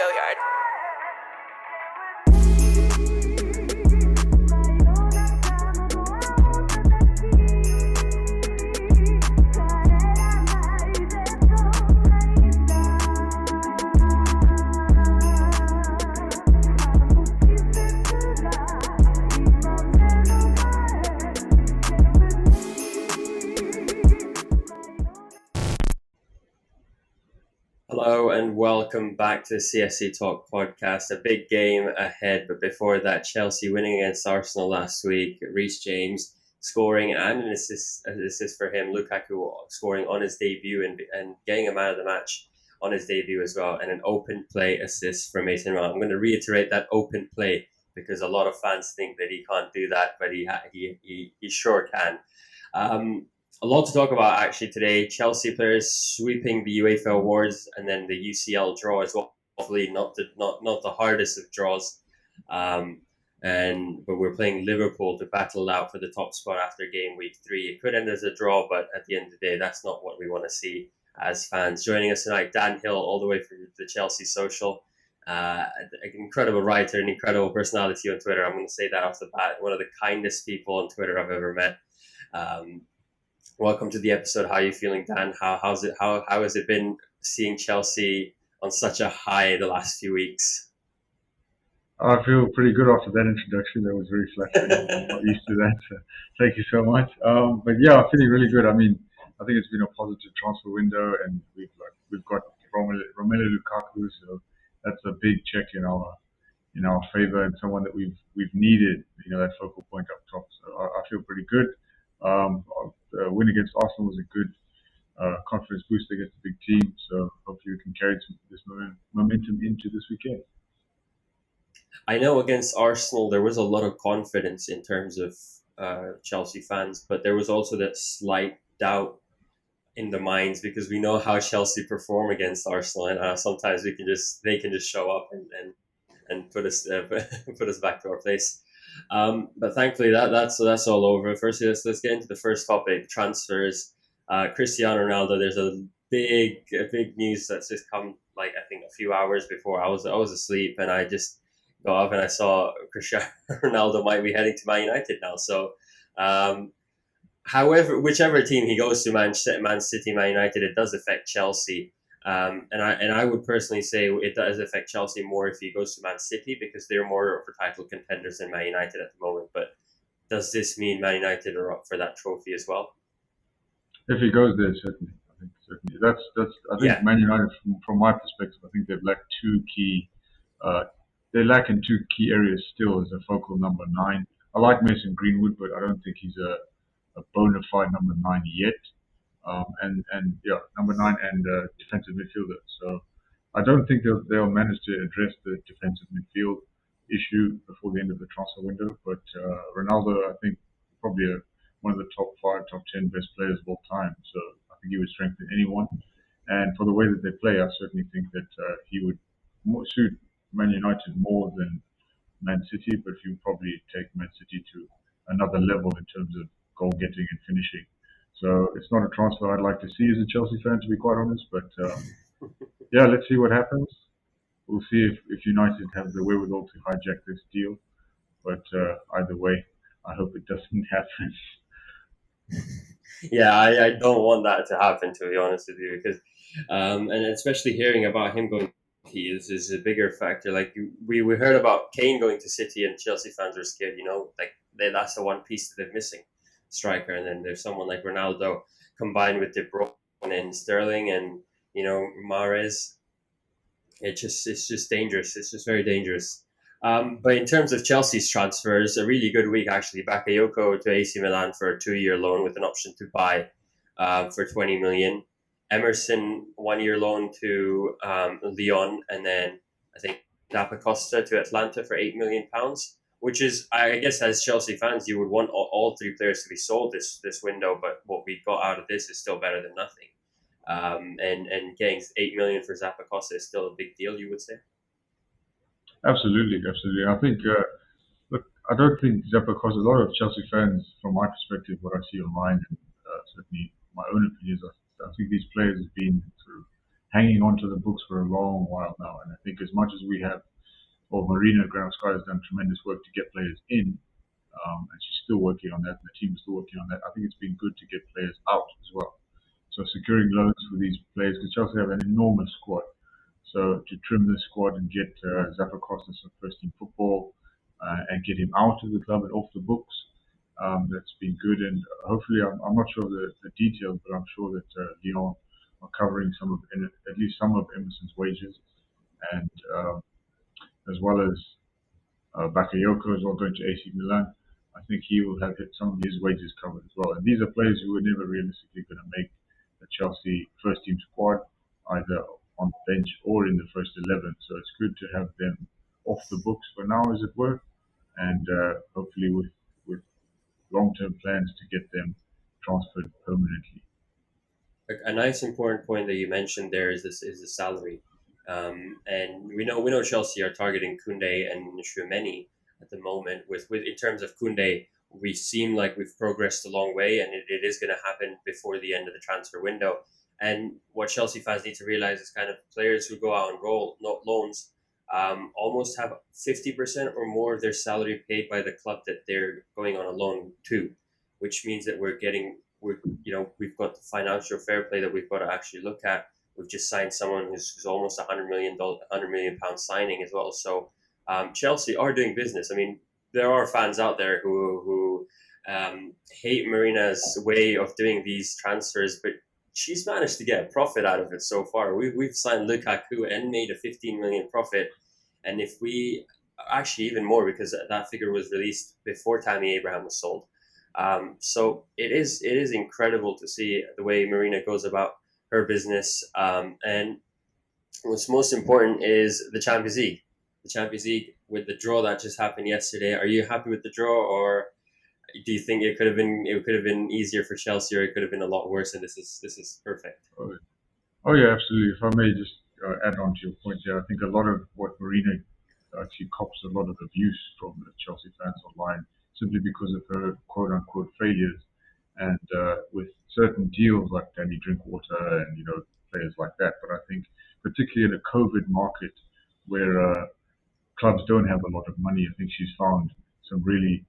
Go Yard. Hello and welcome back to the CFCTALK podcast. A big game ahead, but before that, Chelsea winning against Arsenal last week. Reece James scoring and an assist for him. Lukaku scoring on his debut and getting a man of the match on his debut as well. And an open play assist for Mason Mount. I'm going to reiterate that open play because a lot of fans think that he can't do that, but he sure can. A lot to talk about actually today. Chelsea players sweeping the UEFA awards and then the UCL draw as well. Hopefully not the hardest of draws. But we're playing Liverpool to battle out for the top spot after game week 3. It could end as a draw, but at the end of the day, that's not what we want to see as fans. Joining us tonight, Dan Hill, all the way from the Chelsea Social. An incredible writer, an incredible personality on Twitter. I'm going to say that off the bat. One of the kindest people on Twitter I've ever met. Welcome to the episode. How are you feeling, Dan? How has it been seeing Chelsea on such a high the last few weeks? I feel pretty good after that introduction. That was very flattering. I'm not used to that, so thank you so much. But yeah, I'm feeling really good. I mean, I think it's been a positive transfer window, and we've got Romelu Lukaku, so that's a big check in our favor, and someone that we've needed. That focal point up top. So I feel pretty good. The win against Arsenal was a good confidence boost against a big team. So hopefully we can carry this momentum into this weekend. I know against Arsenal there was a lot of confidence in terms of Chelsea fans, but there was also that slight doubt in the minds because we know how Chelsea perform against Arsenal, and sometimes they can just show up and put us back to our place. But thankfully that's all over. Firstly, let's get into the first topic: transfers. Cristiano Ronaldo. There's a big news that's just come I think a few hours before I was asleep, and I just got up and I saw Cristiano Ronaldo might be heading to Man United now. So, whichever team he goes to, Man City, Man United, it does affect Chelsea. And I would personally say it does affect Chelsea more if he goes to Man City because they're more for title contenders than Man United at the moment. But does this mean Man United are up for that trophy as well? If he goes there, certainly. I think certainly. I think yeah. Man United, from my perspective, I think they've lacked two key. They lack in two key areas still as a focal number 9. I like Mason Greenwood, but I don't think he's a bona fide number 9 yet. Number 9 and defensive midfielder. So I don't think they'll manage to address the defensive midfield issue before the end of the transfer window. But Ronaldo, I think, probably one of the top 5, top 10 best players of all time. So I think he would strengthen anyone. And for the way that they play, I certainly think that he would suit Man United more than Man City, but he would probably take Man City to another level in terms of goal getting and finishing. So it's not a transfer I'd like to see as a Chelsea fan, to be quite honest. But yeah, let's see what happens. We'll see if United have the wherewithal to hijack this deal. But either way, I hope it doesn't happen. Yeah, I don't want that to happen, to be honest with you, because and especially hearing about him going to City is a bigger factor. Like we heard about Kane going to City, and Chelsea fans are scared. That's the one piece that they're missing, striker. And then there's someone like Ronaldo combined with De Bruyne and Sterling, and Mahrez. It's just dangerous. It's just very dangerous. But in terms of Chelsea's transfers, a really good week actually. Bakayoko to AC Milan for a 2-year loan with an option to buy for 20 million. Emerson 1-year loan to Lyon, and then I think Zappacosta to Atlanta for £8 million, which is, I guess, as Chelsea fans, you would want all 3 players to be sold this window. But what we got out of this is still better than nothing. And getting $8 million for Zappacosta is still a big deal, you would say. Absolutely. I think, look, I don't think Zappacosta, a lot of Chelsea fans, from my perspective, what I see online, and certainly my own opinions, I think these players have been sort of hanging on to the books for a long while now. And I think as much as we have, or Marina Granovskaya has done tremendous work to get players in, and she's still working on that, and the team is still working on that. I think it's been good to get players out as well. So securing loans for these players, because Chelsea have an enormous squad. So to trim the squad and get Zappacosta some first team football and get him out of the club and off the books, that's been good. And hopefully, I'm not sure of the details, but I'm sure that Lyon are covering at least some of Emerson's wages, and as well as Bakayoko as well going to AC Milan. I think he will have some of his wages covered as well. And these are players who were never realistically going to make the Chelsea first team squad, either on the bench or in the first 11. So it's good to have them off the books for now, as it were, and hopefully with long term plans to get them transferred permanently. A nice important point that you mentioned there is the salary, and we know Chelsea are targeting Koundé and Tchouameni at the moment. With in terms of Koundé, we seem like we've progressed a long way, and it is going to happen before the end of the transfer window. And what Chelsea fans need to realize is kind of players who go out and roll, not loans, almost have 50% or more of their salary paid by the club that they're going on a loan to, which means that we've got the financial fair play that we've got to actually look at. We've just signed someone who's almost £100 million signing as well. So Chelsea are doing business. I mean, there are fans out there who hate Marina's way of doing these transfers, but she's managed to get a profit out of it so far. We've signed Lukaku and made a 15 million profit, and if we actually even more because that figure was released before Tammy Abraham was sold. So it is incredible to see the way Marina goes about her business. And what's most important is the Champions League. The Champions League with the draw that just happened yesterday. Are you happy with the draw, or do you think it could have been easier for Chelsea, or it could have been a lot worse? And this is perfect. Oh yeah, absolutely. If I may just add on to your point there, I think a lot of what Marina actually cops a lot of abuse from the Chelsea fans online simply because of her quote unquote failures, and with certain deals like Danny Drinkwater and players like that. But I think particularly in a COVID market where clubs don't have a lot of money, I think she's found some really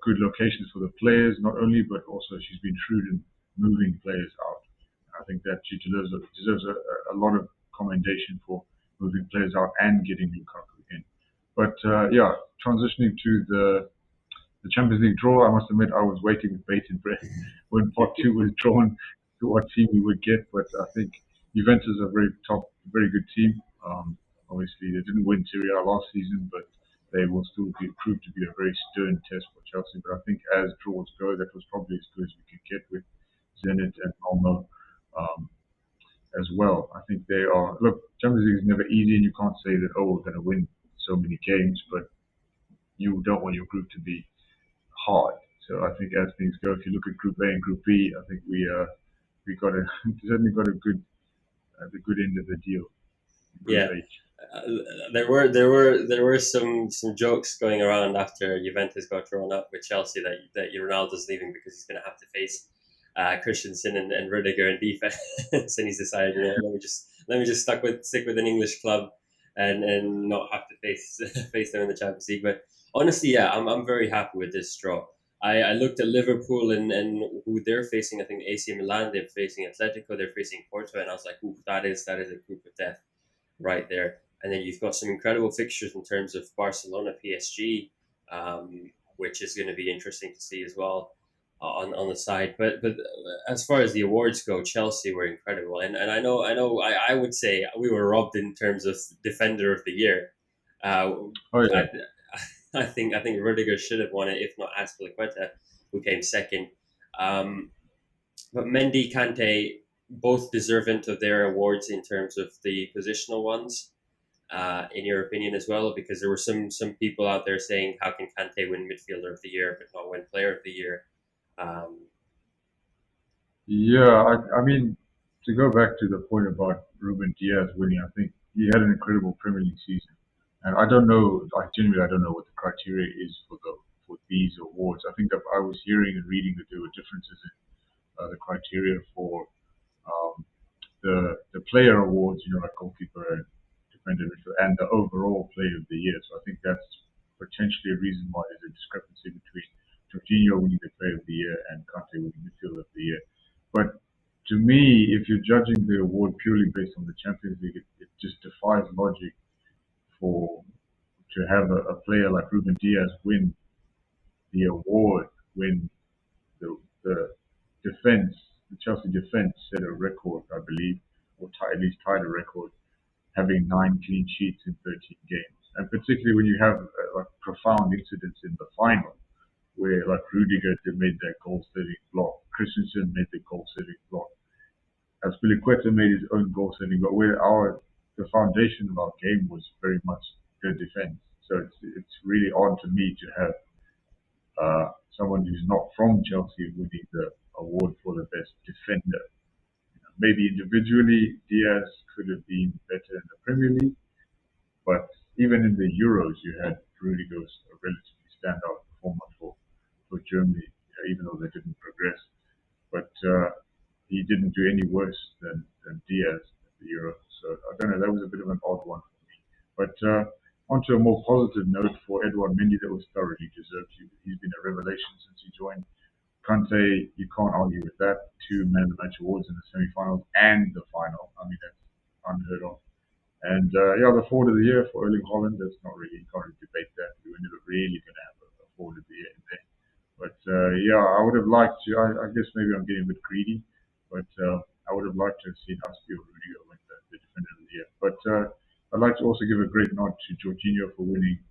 good locations for the players, not only but also she's been shrewd in moving players out. I think that she deserves a lot of commendation for moving players out and getting Lukaku in. But yeah, transitioning to the Champions League draw, I must admit I was waiting with bated breath when Pot 2 was drawn to what team we would get. But I think Juventus are very good team. Obviously, they didn't win Serie A last season, but they will still prove to be a very stern test for Chelsea. But I think as draws go, that was probably as good as we could get with Zenit and Malmo as well. I think they are. Look, Champions League is never easy, and you can't say that we're going to win so many games, but you don't want your group to be hard. So I think as things go, if you look at Group A and Group B, I think we got certainly got a good the good end of the deal. Group Yeah. H. There were some jokes going around after Juventus got drawn up with Chelsea that Ronaldo's leaving because he's going to have to face Christensen and Rudiger in defense, and he's decided, let me just stick with an English club and not have to face face them in the Champions League. But honestly, yeah, I'm very happy with this draw. I looked at Liverpool and who they're facing. I think AC Milan, they're facing Atletico, they're facing Porto, and I was like, ooh, that is a group of death right there. And then you've got some incredible fixtures in terms of Barcelona, PSG, which is going to be interesting to see as well on the side. But as far as the awards go, Chelsea were incredible, and I would say we were robbed in terms of Defender of the Year. Oh yeah. I, I think Rudiger should have won it, if not Azpilicueta, who came second. But Mendy, Kante, both deserving of their awards in terms of the positional ones. In your opinion as well, because there were some people out there saying, how can Kante win Midfielder of the Year but not win Player of the Year? Um, Yeah, I mean, to go back to the point about Ruben Diaz winning, I think he had an incredible Premier League season, and I don't know, like genuinely, I don't know what the criteria is for these awards. I think that I was hearing and reading that there were differences in the criteria for um, the player awards, like goalkeeper, defender, and the overall player of the year. So I think that's potentially a reason why there's a discrepancy between Jorginho winning the player of the year and Kante winning midfielder of the year. But to me, if you're judging the award purely based on the Champions League, it just defies logic for to have a player like Ruben Diaz win the award when the defense, the Chelsea defense, set a record, I believe, or at least tied a record, having 9 clean sheets in 13 games. And particularly when you have like profound incidents in the final, where like Rudiger made that goal-saving block, Christensen made the goal-saving block, Azpilicueta made his own goal-saving block, where the foundation of our game was very much the defense. So it's really odd to me to have someone who's not from Chelsea winning the award for the best defender. Maybe individually, Diaz could have been better in the Premier League, but even in the Euros, you had Rudiger's a relatively standout performer for Germany, even though they didn't progress. But he didn't do any worse than Diaz at the Euros. So I don't know, that was a bit of an odd one for me. But onto a more positive note for Edouard Mendy, that was thoroughly deserved. He's been a revelation since he joined. Kante, you can't argue with that. 2 man of the match awards in the semi-finals and the final. I mean, that's unheard of. And the forward of the year for Erling Haaland, that's not really, you can't really debate that. We were never really going to have a forward of the year in there. But I would have liked to, I guess maybe I'm getting a bit greedy, but I would have liked to have seen us or Rudiger win the defender of the year. But I'd like to also give a great nod to Jorginho for winning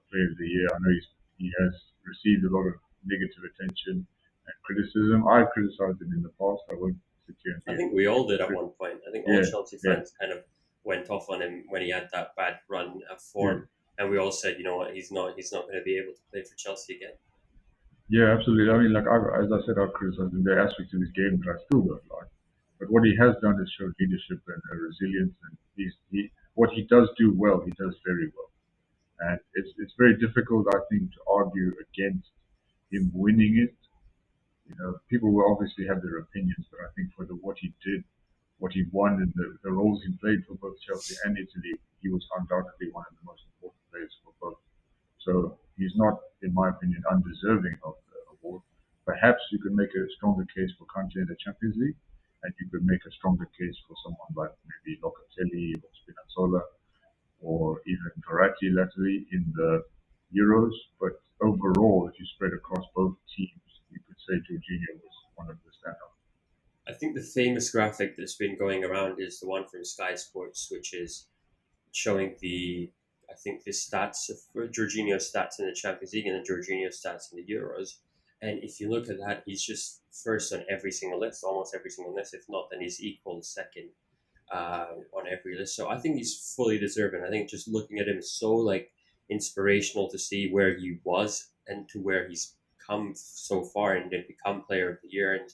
player of the year. I know he has received a lot of negative attention and criticism. I've criticized him in the past. I won't sit here and I think we all did at one point. I think all yeah, Chelsea yeah, fans kind of went off on him when he had that bad run of yeah. form, and we all said, you know what, he's not going to be able to play for Chelsea again. Yeah, absolutely. I mean, like as I said, I've criticized the aspects of his game that I still don't like. But what he has done is show leadership and resilience, and what he does do well, he does very well. And it's very difficult, I think, to argue against him winning it. People will obviously have their opinions, but I think for what he did, what he won, and the roles he played for both Chelsea and Italy, he was undoubtedly one of the most important players for both. So he's not, in my opinion, undeserving of the award. Perhaps you could make a stronger case for Kante in the Champions League, and you could make a stronger case for someone like maybe Locatelli or Spinazzola or even Verratti latterly in the Euros. But overall, if you spread across both teams, you could say Jorginho was one of the standouts. I think the famous graphic that's been going around is the one from Sky Sports, which is showing I think the stats of Jorginho's stats in the Champions League and the Jorginho stats in the Euros. And if you look at that, he's just first on every single list, almost every single list. If not, then he's equal second on every list. So I think he's fully deserving. I think just looking at him is so inspirational to see where he was and to where he's come so far and then become player of the year and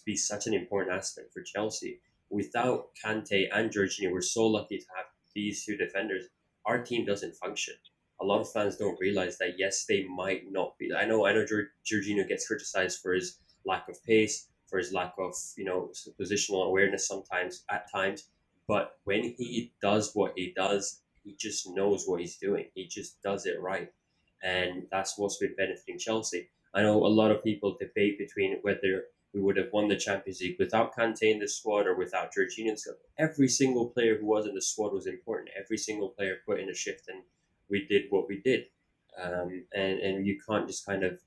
be such an important aspect for Chelsea. Without Kante and Jorginho, we're so lucky to have these 2 defenders. Our team doesn't function. A lot of fans don't realize that. Yes, they might not be. I know. Jorginho gets criticized for his lack of pace, for his lack of positional awareness at times. But when he does what he does, he just knows what he's doing. He just does it right, and that's what's been benefiting Chelsea. I know a lot of people debate between whether we would have won the Champions League without Kante in the squad or without Jorginho. Every single player who was in the squad was important. Every single player put in a shift, and we did what we did. And you can't just kind of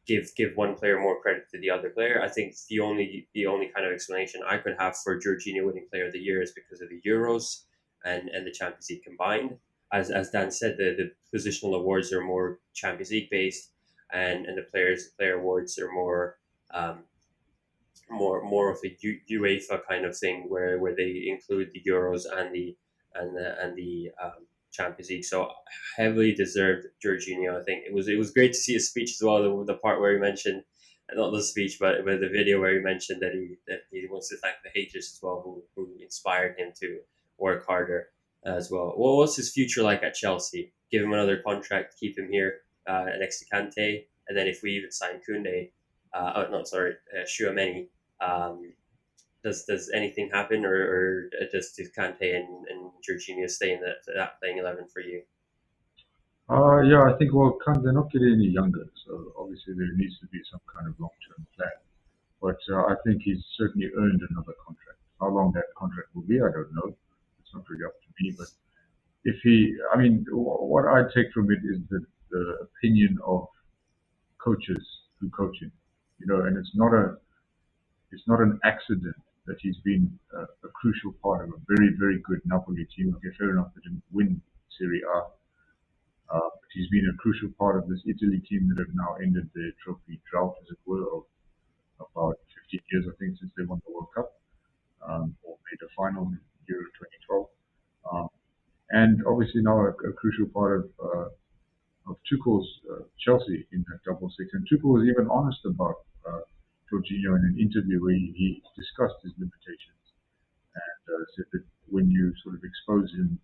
give one player more credit to the other player. I think the only kind of explanation I could have for Jorginho winning Player of the Year is because of the Euros and the Champions League combined. As Dan said, the positional awards are more Champions League based, and the player awards are more more of a UEFA kind of thing where they include the Euros and the Champions League. So heavily deserved Jorginho. I think it was great to see his speech as well. The part where he mentioned, not the speech, but the video where he mentioned that he wants to thank the haters as well who inspired him to work harder as well. Well, what's his future like at Chelsea? Give him another contract, keep him here next to Kante, and then if we even sign Koundé, Chouameni, does anything happen, or does Kante and Jorginho stay in that playing 11 for you? Yeah, I think, well, they're not getting any younger, so obviously there needs to be some kind of long-term plan. But I think he's certainly earned another contract. How long that contract will be, I don't know. It's not really up to me. But if he, I mean, what I take from it is the opinion of coaches who coach him. And it's not an accident that he's been a crucial part of a very, very good Napoli team. Okay, fair enough, they didn't win Serie A, but he's been a crucial part of this Italy team that have now ended their trophy drought, as it were, of about 15 years, I think, since they won the World Cup, or made a final in Euro 2012. Um, and obviously now a crucial part of Tuchel's Chelsea in that double six. And Tuchel was even honest about Jorginho in an interview where he discussed his limitations and said that when you sort of expose him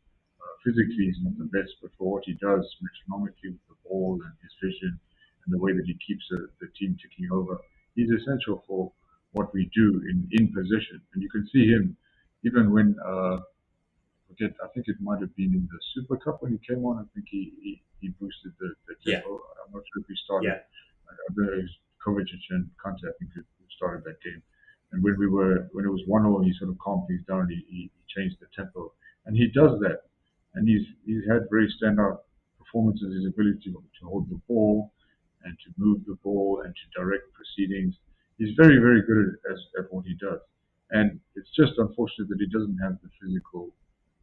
physically, he's not the best, but for what he does metronomically with the ball and his vision and the way that he keeps the team ticking over, he's essential for what we do in position. And you can see him even when I think it might have been in the Super Cup when he came on. I think he boosted the Yeah, tempo. I'm not sure if he started. yeah, I don't know, it was Kovacic and Kante, I think, who started that game. And when it was 1-0, he sort of calmed things down. He changed the tempo, and he does that. And he's had very standout performances. His ability to hold the ball and to move the ball and to direct proceedings. He's very, very good at what he does. And it's just unfortunate that he doesn't have the physical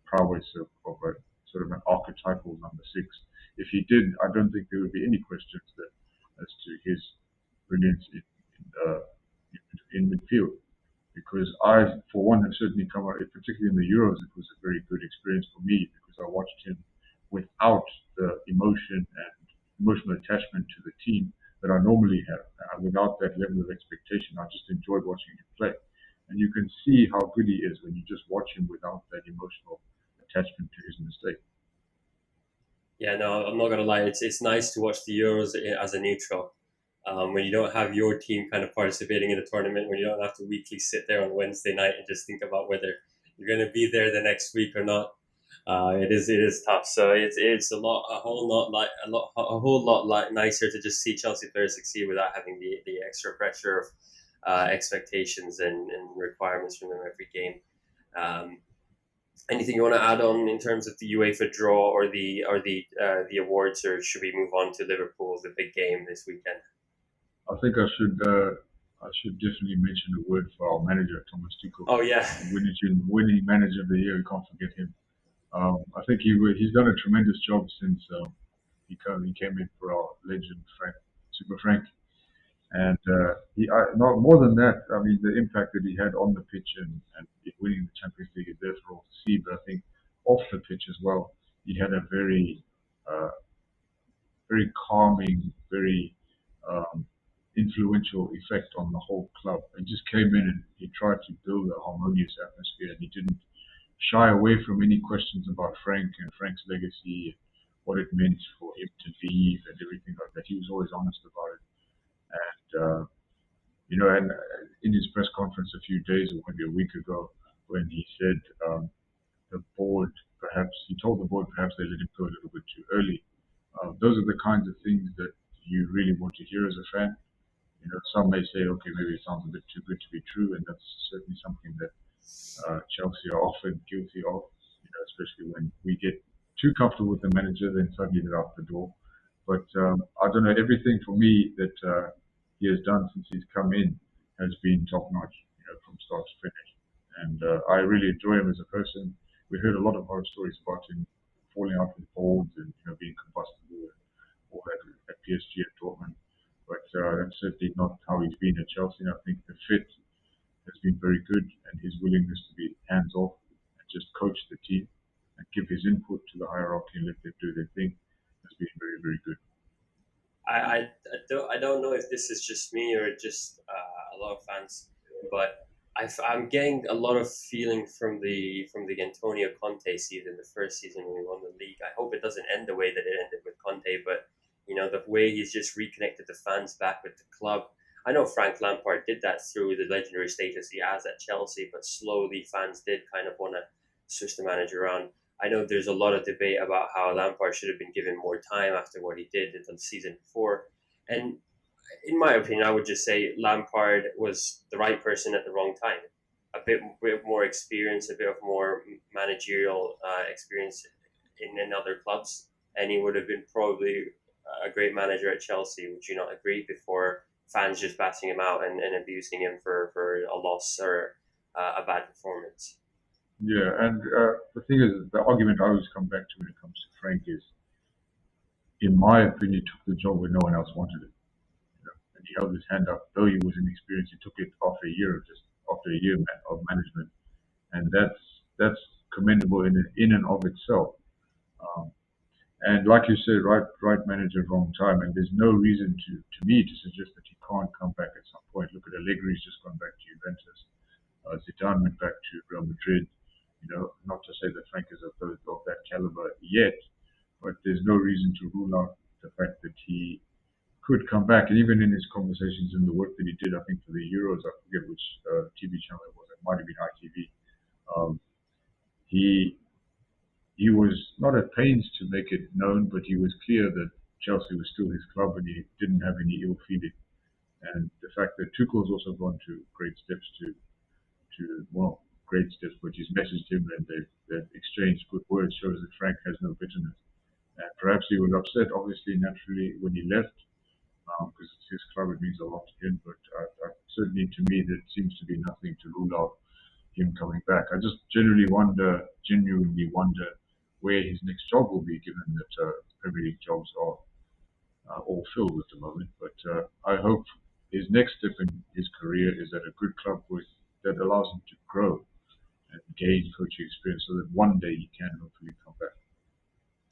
prowess of a sort of an archetypal number six. If he did, I don't think there would be any questions as to his brilliance in midfield. Because I, for one, have certainly come out, particularly in the Euros, it was a very good experience for me because I watched him without the emotion and emotional attachment to the team that I normally have. Without that level of expectation, I just enjoyed watching him play. And you can see how good he is when you just watch him without that emotional attachment to his mistake. yeah. No, I'm not gonna lie. It's nice to watch the Euros as a neutral. When you don't have your team kind of participating in a tournament, when you don't have to weekly sit there on Wednesday night and just think about whether you're going to be there the next week or not. It is tough. So it's a whole lot like nicer to just see Chelsea players succeed without having the extra pressure of expectations and requirements from them every game. Um, Anything you want to add on in terms of the UEFA draw or the awards, or should we move on to Liverpool, the big game this weekend? I think I should definitely mention a word for our manager, Thomas Tuchel, Oh yeah, winning manager of the year. We can't forget him. I think he's done a tremendous job since he came in for our legend Frank, Super Frank, and not more than that. I mean, the impact that he had on the pitch and winning the Champions League is there for all to see. But I think off the pitch as well, he had a uh, very calming, very um, influential effect on the whole club. He just came in and he tried to build a harmonious atmosphere, and he didn't shy away from any questions about Frank and Frank's legacy, what it meant for him to leave, and everything like that. He was always honest about it. And and in his press conference a few days or maybe a week ago, when he said the board perhaps he told the board perhaps they let him go a little bit too early. Those are the kinds of things that you really want to hear as a fan. Some may say, okay, maybe it sounds a bit too good to be true, and that's certainly something that Chelsea are often guilty of. Especially when we get too comfortable with the manager, then suddenly they're out the door. But I don't know. Everything for me that he has done since he's come in has been top notch, from start to finish. And I really enjoy him as a person. We heard a lot of horror stories about him falling out with boards and being combustible and all that at PSG and Dortmund. But that's certainly not how he's been at Chelsea. And I think the fit has been very good, and his willingness to be hands off and just coach the team and give his input to the hierarchy and let them do their thing has been very, very good. I don't know if this is just me or just a lot of fans, but I'm getting a lot of feeling from the Antonio Conte season, the first season when we won the league. I hope it doesn't end the way that it ended with Conte, but the way he's just reconnected the fans back with the club. I know Frank Lampard did that through the legendary status he has at Chelsea, but slowly fans did kind of want to switch the manager around. I know there's a lot of debate about how Lampard should have been given more time after what he did in the season before. And in my opinion, I would just say Lampard was the right person at the wrong time. Bit more experience, a bit of more managerial experience in other clubs, and he would have been probably a great manager at Chelsea. Would you not agree? Before fans just batting him out and abusing him for a loss or a bad performance. Yeah, and the thing is, the argument I always come back to when it comes to Frank is, in my opinion, he took the job when no one else wanted it. And he held his hand up, though he was inexperienced. He took it after a year of of management, and that's commendable in and of itself. Um, and like you said, right manager, wrong time, and there's no reason to me to suggest that he can't come back at some point. Look at Allegri's just gone back to Juventus. Zidane went back to Real Madrid. Not to say that Frank is of that caliber yet, but there's no reason to rule out the fact that he could come back. And even in his conversations and the work that he did, I think for the Euros, I forget which TV channel it was, it might have been ITV. Um, he he was not at pains to make it known, but he was clear that Chelsea was still his club and he didn't have any ill feeling. And the fact that Tuchel's also gone to great steps great steps, but he's messaged him and they've exchanged good words shows that Frank has no bitterness. And perhaps he was upset, obviously, naturally, when he left, because it's his club, it means a lot to him. But certainly to me, there seems to be nothing to rule out him coming back. I just genuinely wonder where his next job will be, given that Premier League jobs are all filled at the moment. But I hope his next step in his career is at a good club that allows him to grow and gain coaching experience, so that one day he can hopefully come back.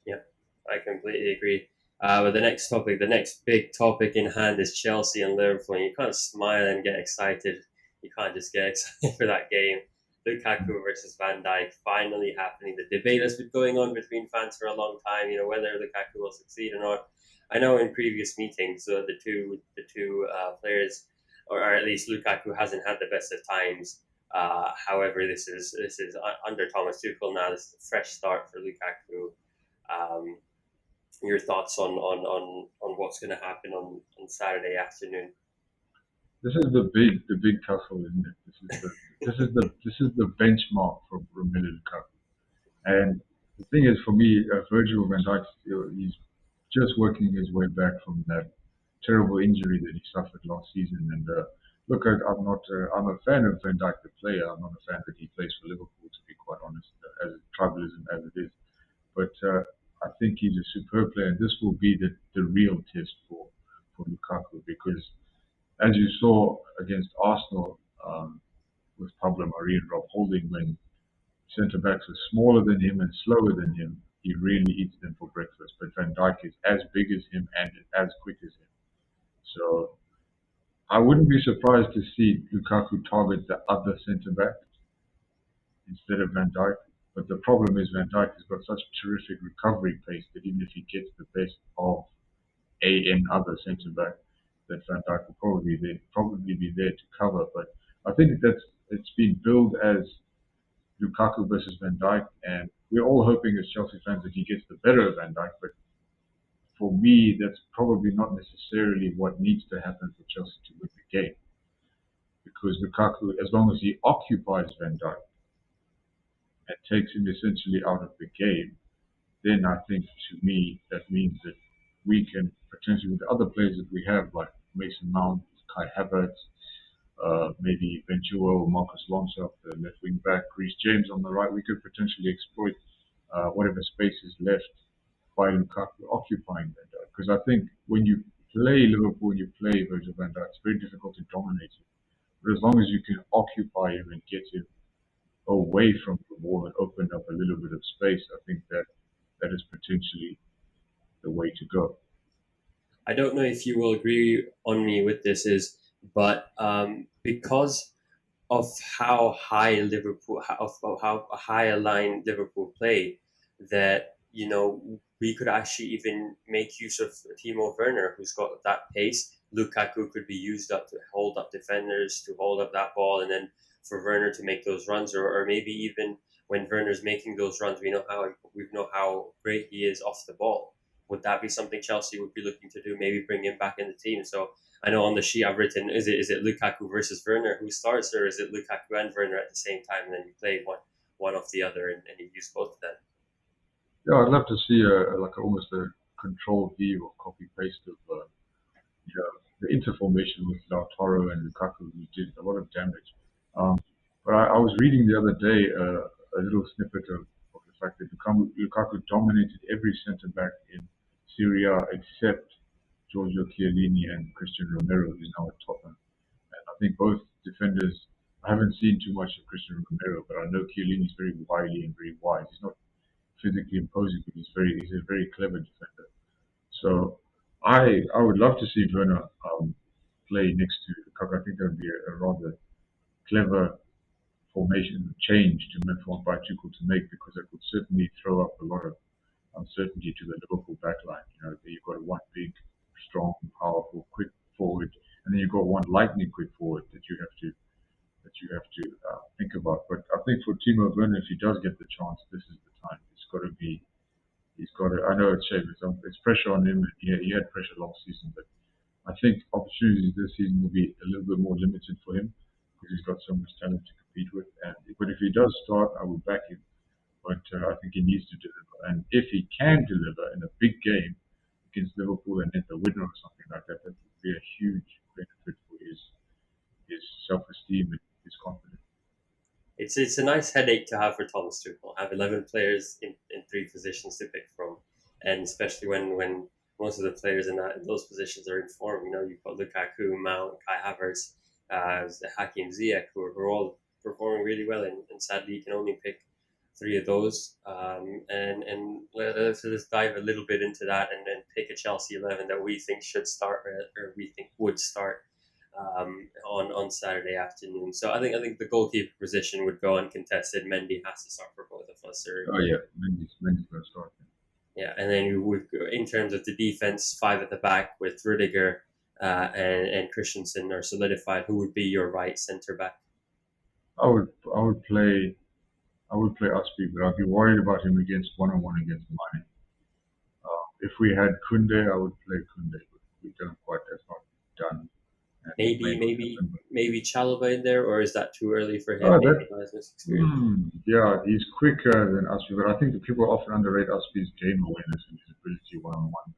Yeah, I completely agree. But the next big topic in hand is Chelsea and Liverpool. And you can't smile and get excited. You can't just get excited for that game. Lukaku versus Van Dyke finally happening. The debate has been going on between fans for a long time. Whether Lukaku will succeed or not. I know in previous meetings, the two players, or at least Lukaku, hasn't had the best of times. However, this is under Thomas Tuchel now. This is a fresh start for Lukaku. Um, your thoughts on what's going to happen on Saturday afternoon? This is the big tussle, isn't it? This is the benchmark for Romelu Lukaku. And the thing is, for me, Virgil van Dijk, he's just working his way back from that terrible injury that he suffered last season. And I'm a fan of Van Dijk the player. I'm not a fan that he plays for Liverpool, to be quite honest, as tribalism as it is. But I think he's a superb player, and this will be the real test for Lukaku, because as you saw against Arsenal, with Pablo Mari and Rob Holding, when centre backs are smaller than him and slower than him, he really eats them for breakfast. But Van Dijk is as big as him and as quick as him. So I wouldn't be surprised to see Lukaku target the other centre back instead of Van Dijk. But the problem is Van Dijk has got such terrific recovery pace that even if he gets the best of another centre back, that Van Dijk will probably be there to cover. But I think it's been billed as Lukaku versus Van Dijk, and we're all hoping as Chelsea fans that he gets the better of Van Dijk. But for me, that's probably not necessarily what needs to happen for Chelsea to win the game, because Lukaku, as long as he occupies Van Dijk and takes him essentially out of the game, then I think, to me, that means that we can potentially, with the other players that we have, like Mason Mount, Kai Havertz, maybe Ben Chilwell, Marcus Alonso, the left wing back, Reece James on the right, we could potentially exploit whatever space is left by Lukaku occupying that. Because I think when you play Liverpool, you play Virgil van Dijk, it's very difficult to dominate him. But as long as you can occupy him and get him away from the ball and open up a little bit of space, I think that is potentially the way to go. I don't know if you will agree on me with this, but because of how high Liverpool, of how high a line Liverpool play, that we could actually even make use of Timo Werner, who's got that pace. Lukaku could be used up to hold up defenders, to hold up that ball, and then for Werner to make those runs, or maybe even when Werner's making those runs, we know how great he is off the ball. Would that be something Chelsea would be looking to do? Maybe bring him back in the team. So I know on the sheet I've written, is it Lukaku versus Werner who starts, or is it Lukaku and Werner at the same time, and then you play one off the other, and you use both of them? Yeah, I'd love to see almost a controlled view or copy paste of the inter formation with Lautaro and Lukaku, who did a lot of damage. Um, but I was reading the other day a little snippet of the fact that Lukaku dominated every centre back in Serie A except Giorgio Chiellini and Christian Romero, who's now at Tottenham. And I think both defenders. I haven't seen too much of Christian Romero, but I know Chiellini is very wily and very wise. He's not physically imposing, but he's a very clever defender. So I would love to see Werner play next to Lukaku. I think that would be a rather clever formation change to by Tuchel to make, because it would certainly throw up a lot of uncertainty to the Liverpool backline. You've got one big, strong, powerful, quick forward, and then you've got one lightning quick forward that you have to think about. But I think for Timo Werner, if he does get the chance, this is the time. It's got to be. He's got to. I know it's shame. It's pressure on him. He had pressure last season, but I think opportunities this season will be a little bit more limited for him because he's got so much talent to compete with. But if he does start, I will back him. But I think he needs to deliver. And if he can deliver in a big game against Liverpool and hit the winner or something like that, that would be a huge benefit for his self-esteem and his confidence. It's a nice headache to have for Thomas Tuchel. Have 11 players in three positions to pick from, and especially when most of the players in those positions are in form. You've got Lukaku, Mount, Kai Havertz, Hakim Ziyech, who are all performing really well, and sadly you can only pick three of those. And let's just dive a little bit into that, and then pick a Chelsea 11 that we think should start, or we think would start on Saturday afternoon. So I think the goalkeeper position would go uncontested. Mendy has to start for both of us. Oh yeah, Mendy's going to start. Yeah, and then you would, in terms of the defense, five at the back with Rudiger and Christensen are solidified. Who would be your right centre back? I would play Usby, but I'd be worried about him against one-on-one against Mane. If we had Kunde, I would play Kunde, but we don't quite. That's not done, and it may Maybe not maybe happen. maybe Chalobah in there, or is that too early for him? Oh, Maybe he has this experience. yeah, he's quicker than Usby, but I think that people often underrate Usby's game awareness and his ability one-on-one.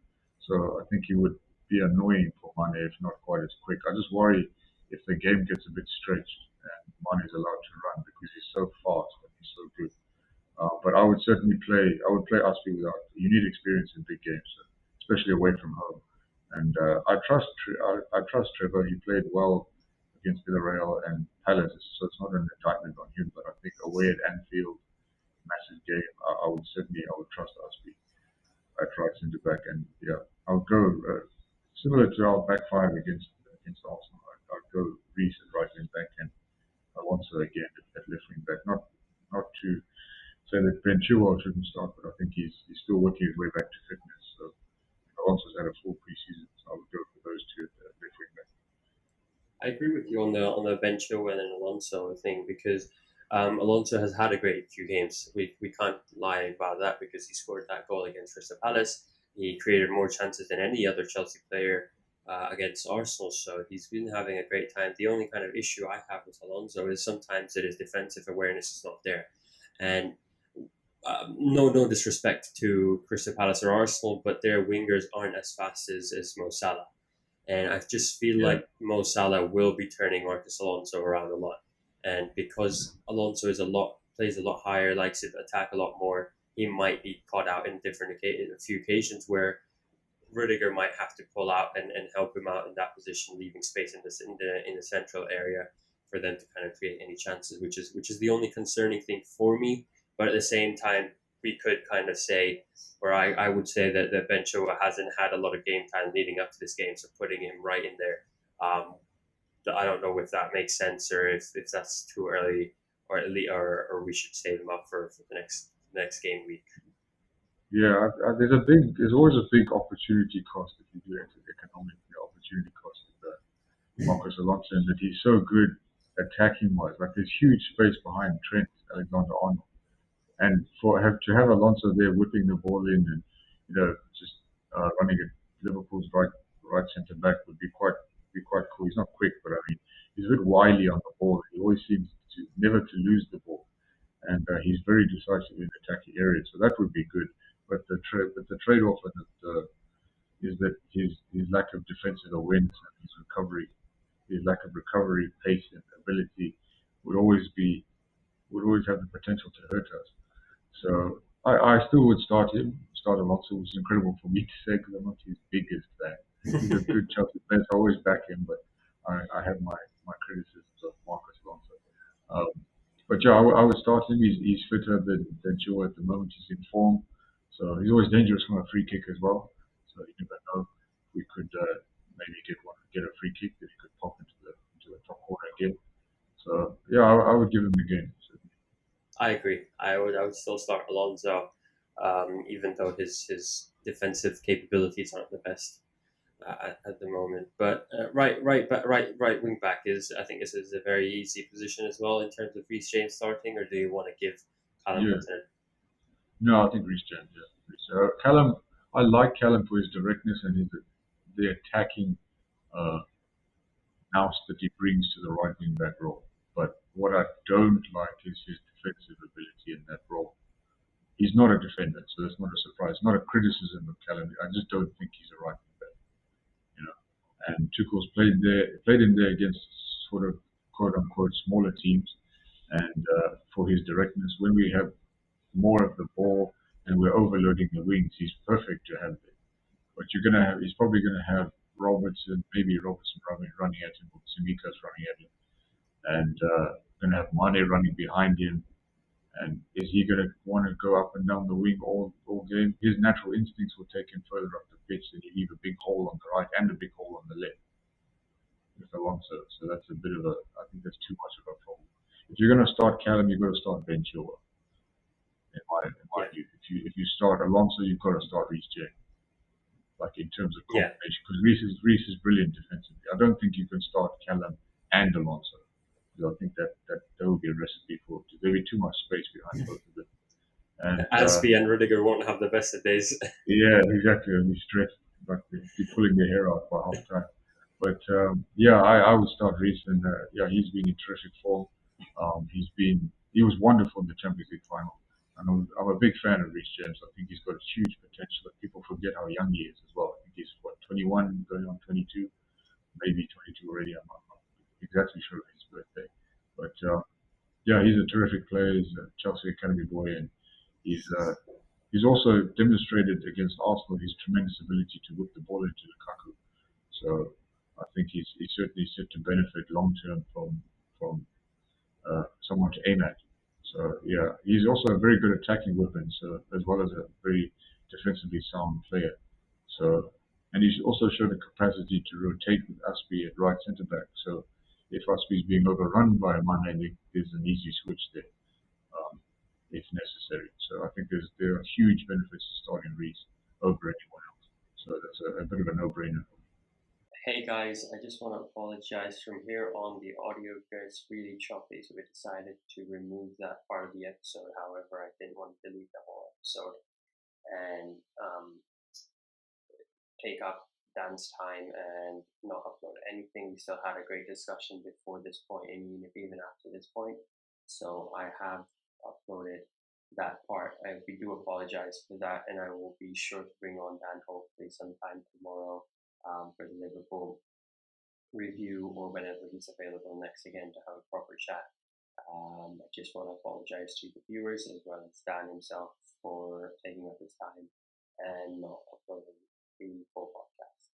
So I think he would be annoying for Mane if not quite as quick. I just worry if the game gets a bit stretched and Mane is allowed to run because he's so fast and he's so good. But I would certainly play. I would play Usby without. You need experience in big games, especially away from home. And I trust Trevor. He played well against Villarreal and Palace, so it's not an indictment on him. But I think away at Anfield, massive game. I would trust Usby at right centre back, and yeah, I would go similar to our back five against Arsenal. I'd go Reece at right wing back and Alonso again at left wing back. Not to say that Ben Chilwell shouldn't start, but I think he's still working his way back to fitness. So Alonso's had a full preseason, so I would go for those two at the left wing back. I agree with you on the Ben Chilwell and Alonso thing, because Alonso has had a great few games. We can't lie about that, because he scored that goal against Crystal Palace. He created more chances than any other Chelsea player against Arsenal. So he's been having a great time. The only kind of issue I have with Alonso is sometimes that his defensive awareness is not there. And no disrespect to Crystal Palace or Arsenal, but their wingers aren't as fast as Mo Salah. And I just feel Yeah, like Mo Salah will be turning Marcus Alonso around a lot. And because Alonso plays a lot higher, likes to attack a lot more, he might be caught out in a few occasions where Rudiger might have to pull out and help him out in that position, leaving space in the central area for them to kind of create any chances, which is the only concerning thing for me. But at the same time, we could kind of say, or I would say that Ben Chilwell hasn't had a lot of game time leading up to this game, so putting him right in there, I don't know if that makes sense, or if that's too early, or at least, or we should save him up for the next game week. yeah. There's always a big opportunity cost if you do it economically. Opportunity cost Marcos Alonso in that he's so good attacking wise. Like there's huge space behind Trent Alexander-Arnold, and to have Alonso there whipping the ball in and just running at Liverpool's right centre back would be quite cool. He's not quick, but I mean he's a bit wily on the ball. He always seems to never to lose the ball, and he's very decisive in attacking areas. So that would be good. But the trade-off is that his lack of defensive awareness and his lack of recovery pace and ability would always be would always have the potential to hurt us. So I still would start Alonso, which is incredible for me to say because I'm not his biggest fan. He's a good Chelsea player, so I always back him, but I have my criticisms of Marcos Alonso. Um, but yeah, I would start him. He's fitter than Joe at the moment. He's in form, so he's always dangerous from a free kick as well. So you never know. We could maybe get a free kick that he could pop into the top corner again. So yeah, I would give him the game. So, I agree. I would still start Alonso, even though his defensive capabilities aren't the best at the moment. But right wing back is, I think, this is a very easy position as well in terms of Reece James starting, or do you want to give Callum yeah, Hudson? no, I think Reece James. Yeah. Callum, I like Callum for his directness and the attacking nous that he brings to the right wing back role. But what I don't like is his defensive ability in that role. He's not a defender, so that's not a surprise. Not a criticism of Callum. I just don't think he's a right wing back. You know, and Tuchel's played in there against sort of quote unquote smaller teams, and for his directness, when we have more of the ball and we're overloading the wings, he's perfect to have there. But he's probably gonna have Robertson running at him, or Simika's running at him, and gonna have Mane running behind him. And is he going to want to go up and down the wing all game? His natural instincts will take him further up the pitch, and you leave a big hole on the right and a big hole on the left with Alonso. So that's I think that's too much of a problem. If you're going to start Callum, you've got to start Ben Chilwell, in my Yeah, view. If you start Alonso, you've got to start Reece James, like in terms of yeah, combination, because Reece is brilliant defensively. I don't think you can start Callum and Alonso. I think that would be a recipe for there'll be too much space behind both of them. And Aspi and Rudiger won't have the best of days. yeah, exactly. I'd be stressed, like be pulling their hair out by half time. But yeah, I would start Reece, and yeah, he's been in terrific form. He was wonderful in the Champions League final. And I'm a big fan of Reece James. I think he's got huge potential. People forget how young he is as well. I think he's 21, going on 22, maybe 22 already. I'm not exactly sure of his birthday, but yeah, he's a terrific player. He's a Chelsea academy boy, and he's uh, he's also demonstrated against Arsenal his tremendous ability to whip the ball into Lukaku. So I think he's certainly set to benefit long term from someone to aim at. So yeah, he's also a very good attacking weapon, so as well as a very defensively sound player. So and he's also shown the capacity to rotate with Aspi at right centre back. So if Aspi is being overrun by Mane, there's an easy switch there if necessary. So I think there are huge benefits to starting Reece over anyone else. So that's a bit of a no-brainer. Hey guys, I just want to apologize. From here on, the audio gets really choppy, so we decided to remove that part of the episode. However, I didn't want to delete the whole episode and take up Dan's time and not upload anything. We still had a great discussion before this point, and even after this point. So I have uploaded that part. We do apologize for that, and I will be sure to bring on Dan hopefully sometime tomorrow for the Liverpool review, or whenever he's available next again to have a proper chat. I just want to apologize to the viewers as well as Dan himself for taking up his time and not uploading the full podcast.